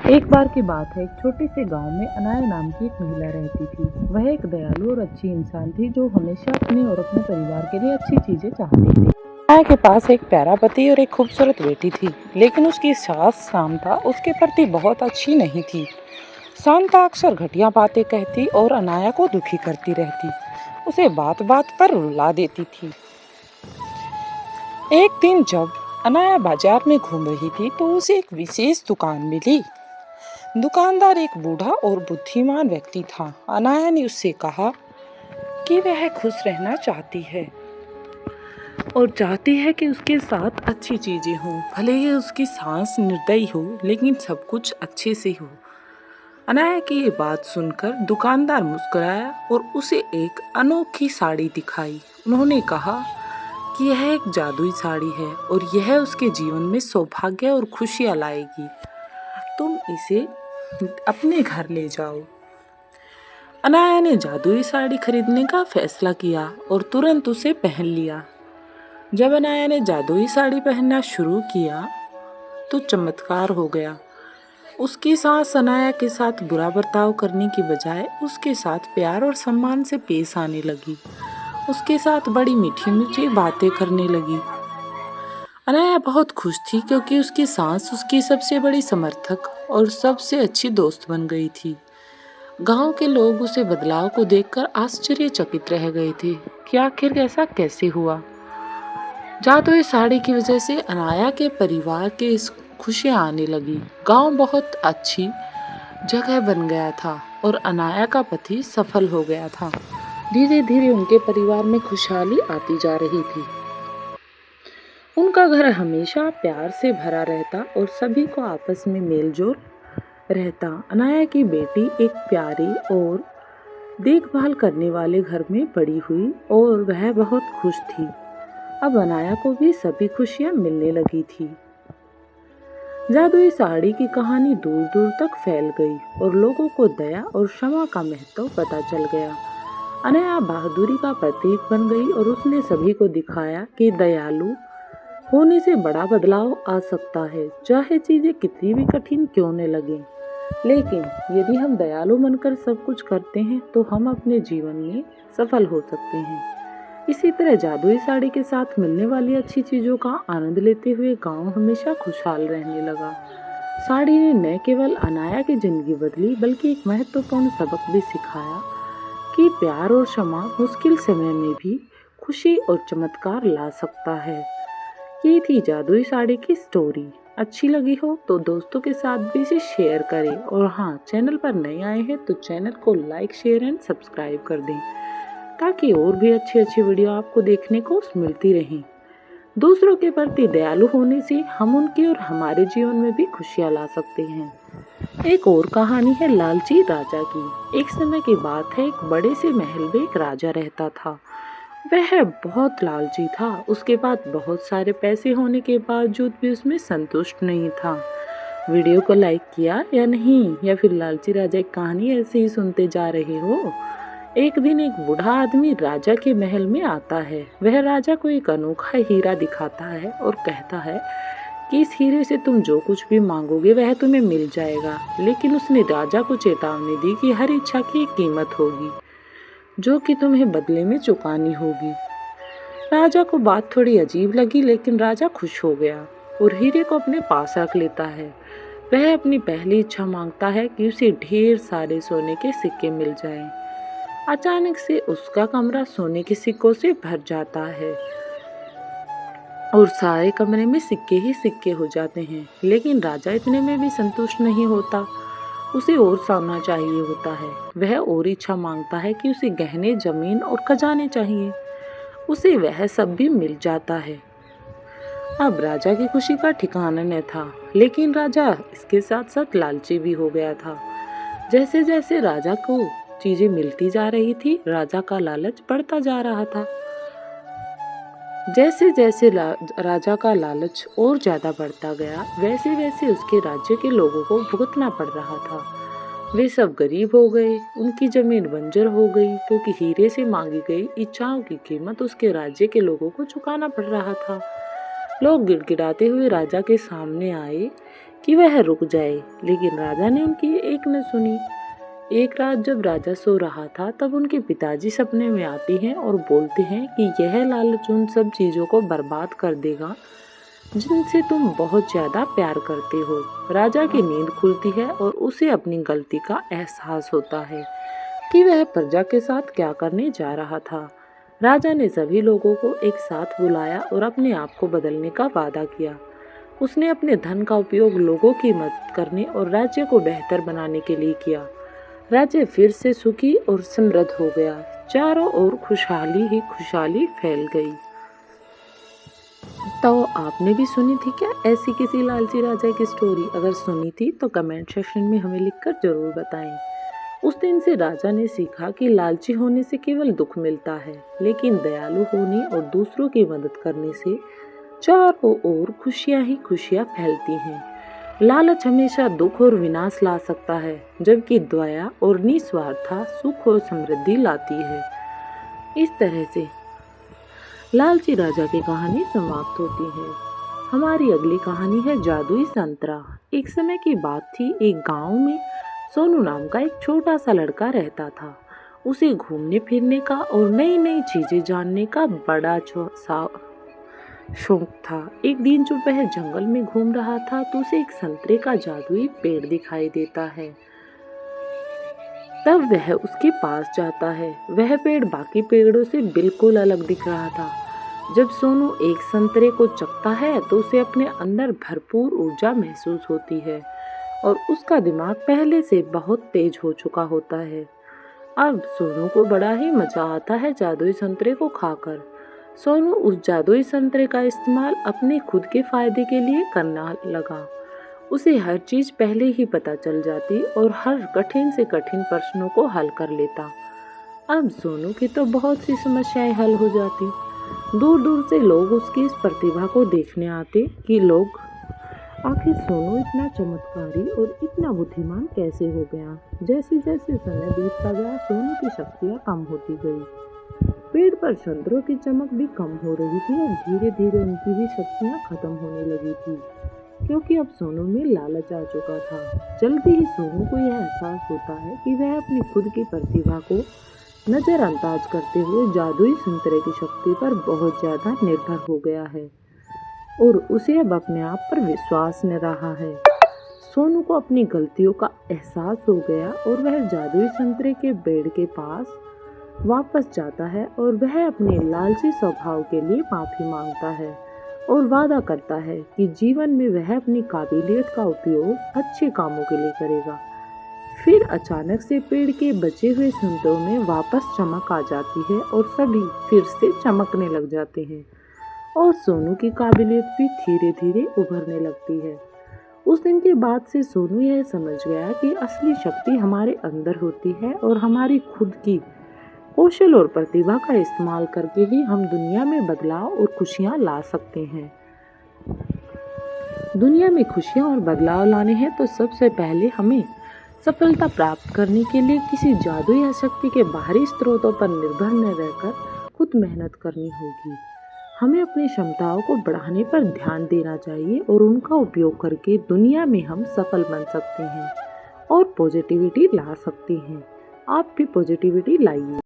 एक बार की बात है, एक छोटे से गांव में अनाया नाम की एक महिला रहती थी। वह एक दयालु और अच्छी इंसान थी जो हमेशा अपने और अपने परिवार के लिए अच्छी चीजें चाहती थी। अनाया के पास एक प्यारा पति और एक खूबसूरत बेटी थी, लेकिन उसकी सास शांता उसके प्रति बहुत अच्छी नहीं थी। शांता अक्सर घटिया बातें कहती और अनाया को दुखी करती रहती, उसे बात बात पर रुला देती थी। एक दिन जब अनाया बाजार में घूम रही थी तो उसे एक विशेष दुकान मिली। दुकानदार एक बूढ़ा और बुद्धिमान व्यक्ति था। अनाया ने उससे कहा कि वह खुश रहना चाहती है और चाहती है कि उसके साथ अच्छी चीजें हों, भले ही उसकी सांस निर्दयी हो, लेकिन सब कुछ अच्छे से हो। अनाया की ये बात सुनकर दुकानदार मुस्कुराया और उसे एक अनोखी साड़ी दिखाई। उन्होंने कहा कि यह एक जादुई साड़ी है और यह उसके जीवन में सौभाग्य और खुशियां लाएगी। तुम इसे अपने घर ले जाओ। अनाया ने जादुई साड़ी खरीदने का फैसला किया और तुरंत उसे पहन लिया। जब अनाया ने जादुई साड़ी पहनना शुरू किया तो चमत्कार हो गया। उसकी सास अनाया के साथ बुरा बर्ताव करने की बजाय उसके साथ प्यार और सम्मान से पेश आने लगी। उसके साथ बड़ी मीठी मीठी बातें करने लगी। अनाया बहुत खुश थी क्योंकि उसकी सास उसकी सबसे बड़ी समर्थक और सबसे अच्छी दोस्त बन गई थी। गांव के लोग उसे बदलाव को देखकर आश्चर्यचकित रह गए थे कि आखिर ऐसा कैसे हुआ। जादुई साड़ी की वजह से अनाया के परिवार के इस खुशियां आने लगी। गांव बहुत अच्छी जगह बन गया था और अनाया का पति सफल हो गया था। धीरे धीरे उनके परिवार में खुशहाली आती जा रही थी। उनका घर हमेशा प्यार से भरा रहता और सभी को आपस में मेलजोल रहता। अनाया की बेटी एक प्यारे और देखभाल करने वाले घर में बड़ी हुई और वह बहुत खुश थी। अब अनाया को भी सभी खुशियां मिलने लगी थी। जादुई साड़ी की कहानी दूर दूर तक फैल गई और लोगों को दया और क्षमा का महत्व पता चल गया। अनाया बहादुरी का प्रतीक बन गई और उसने सभी को दिखाया कि दयालु होने से बड़ा बदलाव आ सकता है, चाहे चीजें कितनी भी कठिन क्यों न लगे। लेकिन यदि हम दयालु बनकर सब कुछ करते हैं तो हम अपने जीवन में सफल हो सकते हैं। इसी तरह जादुई साड़ी के साथ मिलने वाली अच्छी चीजों का आनंद लेते हुए गांव हमेशा खुशहाल रहने लगा। साड़ी ने न केवल अनाया की जिंदगी बदली बल्कि एक महत्वपूर्ण सबक भी सिखाया कि प्यार और क्षमा मुश्किल समय में भी खुशी और चमत्कार ला सकता है। ये थी जादुई साड़ी की स्टोरी। अच्छी लगी हो तो दोस्तों के साथ भी इसे शेयर करें और हाँ, चैनल पर नए आए हैं तो चैनल को लाइक शेयर एंड सब्सक्राइब कर दें ताकि और भी अच्छी वीडियो आपको देखने को मिलती रहें। दूसरों के प्रति दयालु होने से हम उनके और हमारे जीवन में भी खुशियाँ ला सकते हैं। एक और कहानी है लालची राजा की। एक समय की बात है, एक बड़े से महल में एक राजा रहता था। वह बहुत लालची था। उसके पास बहुत सारे पैसे होने के बावजूद भी उसमें संतुष्ट नहीं था। वीडियो को लाइक किया या नहीं, या फिर लालची राजा की कहानी ऐसे ही सुनते जा रहे हो। एक दिन एक बूढ़ा आदमी राजा के महल में आता है। वह राजा को एक अनोखा हीरा दिखाता है और कहता है कि इस हीरे से तुम जो कुछ भी मांगोगे वह तुम्हें मिल जाएगा। लेकिन उसने राजा को चेतावनी दी कि हर इच्छा की एक कीमत होगी जो कि तुम्हें बदले में चुकानी होगी। राजा को बात थोड़ी अजीब लगी, लेकिन राजा खुश हो गया और हीरे को अपने पास रख लेता है। वह अपनी पहली इच्छा मांगता है कि उसे ढेर सारे सोने के सिक्के मिल जाएं। अचानक से उसका कमरा सोने के सिक्कों से भर जाता है और सारे कमरे में सिक्के ही सिक्के हो जाते हैं। लेकिन राजा इतने में भी संतुष्ट नहीं होता, उसे और सोना चाहिए होता है। वह और इच्छा मांगता है कि उसे गहने, जमीन और खजाने चाहिए। उसे वह सब भी मिल जाता है। अब राजा की खुशी का ठिकाना न था, लेकिन राजा इसके साथ साथ लालची भी हो गया था। जैसे जैसे राजा को चीजें मिलती जा रही थी, राजा का लालच बढ़ता जा रहा था। जैसे जैसे राजा का लालच और ज्यादा बढ़ता गया, वैसे वैसे उसके राज्य के लोगों को भुगतना पड़ रहा था। वे सब गरीब हो गए, उनकी जमीन बंजर हो गई क्योंकि हीरे से मांगी गई इच्छाओं की कीमत उसके राज्य के लोगों को चुकाना पड़ रहा था। लोग गिड़गिड़ाते हुए राजा के सामने आए कि वह रुक जाए, लेकिन राजा ने उनकी एक न सुनी। एक रात जब राजा सो रहा था तब उनके पिताजी सपने में आते हैं और बोलते हैं कि यह लालच उन सब चीजों को बर्बाद कर देगा जिनसे तुम बहुत ज्यादा प्यार करते हो। राजा की नींद खुलती है और उसे अपनी गलती का एहसास होता है कि वह प्रजा के साथ क्या करने जा रहा था। राजा ने सभी लोगों को एक साथ बुलाया और अपने आप को बदलने का वादा किया। उसने अपने धन का उपयोग लोगों की मदद करने और राज्य को बेहतर बनाने के लिए किया। राज्य फिर से सुखी और समृद्ध हो गया। चारों ओर खुशहाली ही खुशहाली फैल गई। तो आपने भी सुनी थी क्या ऐसी किसी लालची राजा की स्टोरी? अगर सुनी थी तो कमेंट सेक्शन में हमें लिखकर जरूर बताएं। उस दिन से राजा ने सीखा कि लालची होने से केवल दुख मिलता है, लेकिन दयालु होने और दूसरों की मदद करने से चारों ओर खुशियां ही खुशियां फैलती हैं। लालच हमेशा दुख और विनाश ला सकता है, जबकि दया और निस्वार्थता सुख और समृद्धि लाती है। इस तरह से लालची राजा की कहानी समाप्त होती है। हमारी अगली कहानी है जादुई संतरा। एक समय की बात थी, एक गांव में सोनू नाम का एक छोटा सा लड़का रहता था। उसे घूमने फिरने का और नई नई चीजें जानने का बड़ा शौक था। एक दिन जब वह जंगल में घूम रहा था तो उसे एक संतरे का जादुई पेड़ दिखाई देता है। तब वह उसके पास जाता है। वह पेड़ बाकी पेड़ों से बिल्कुल अलग दिख रहा था। जब सोनू एक संतरे को चखता है तो उसे अपने अंदर भरपूर ऊर्जा महसूस होती है और उसका दिमाग पहले से बहुत तेज हो चुका होता है। अब सोनू को बड़ा ही मजा आता है जादुई संतरे को खाकर। सोनू उस जादुई संतरे का इस्तेमाल अपने खुद के फायदे के लिए करना लगा। उसे हर चीज पहले ही पता चल जाती और हर कठिन से कठिन प्रश्नों को हल कर लेता। अब सोनू की तो बहुत सी समस्याएं हल हो जाती। दूर दूर से लोग उसकी इस प्रतिभा को देखने आते कि लोग आखिर सोनू इतना चमत्कारी और इतना बुद्धिमान कैसे हो गया। जैसे जैसे समय बीतता गया सोनू की शक्तियाँ कम होती गई। पेड़ पर संतरों की चमक भी कम हो रही थी और धीरे धीरे उनकी भी शक्तियाँ खत्म होने लगी थी, क्योंकि अब सोनू में लालच आ चुका था। जल्दी ही सोनू को यह एहसास होता है कि वह अपनी खुद की प्रतिभा को नजरअंदाज करते हुए जादुई संतरे की शक्ति पर बहुत ज्यादा निर्भर हो गया है और उसे अब अपने आप पर विश्वास न रहा है। सोनू को अपनी गलतियों का एहसास हो गया और वह जादुई संतरे के पेड़ के पास वापस जाता है और वह अपने लालची स्वभाव के लिए माफी मांगता है और वादा करता है कि जीवन में वह अपनी काबिलियत का उपयोग अच्छे कामों के लिए करेगा। फिर अचानक से पेड़ के बचे हुए संतरों में वापस चमक आ जाती है और सभी फिर से चमकने लग जाते हैं और सोनू की काबिलियत भी धीरे धीरे उभरने लगती है। उस दिन के बाद से सोनू यह समझ गया कि असली शक्ति हमारे अंदर होती है और हमारी खुद की कौशल और प्रतिभा का इस्तेमाल करके ही हम दुनिया में बदलाव और खुशियाँ ला सकते हैं। दुनिया में खुशियाँ और बदलाव लाने हैं तो सबसे पहले हमें सफलता प्राप्त करने के लिए किसी जादू या शक्ति के बाहरी स्रोतों पर निर्भर न रहकर खुद मेहनत करनी होगी। हमें अपनी क्षमताओं को बढ़ाने पर ध्यान देना चाहिए और उनका उपयोग करके दुनिया में हम सफल बन सकते हैं और पॉजिटिविटी ला सकते हैं। आप भी पॉजिटिविटी लाइए।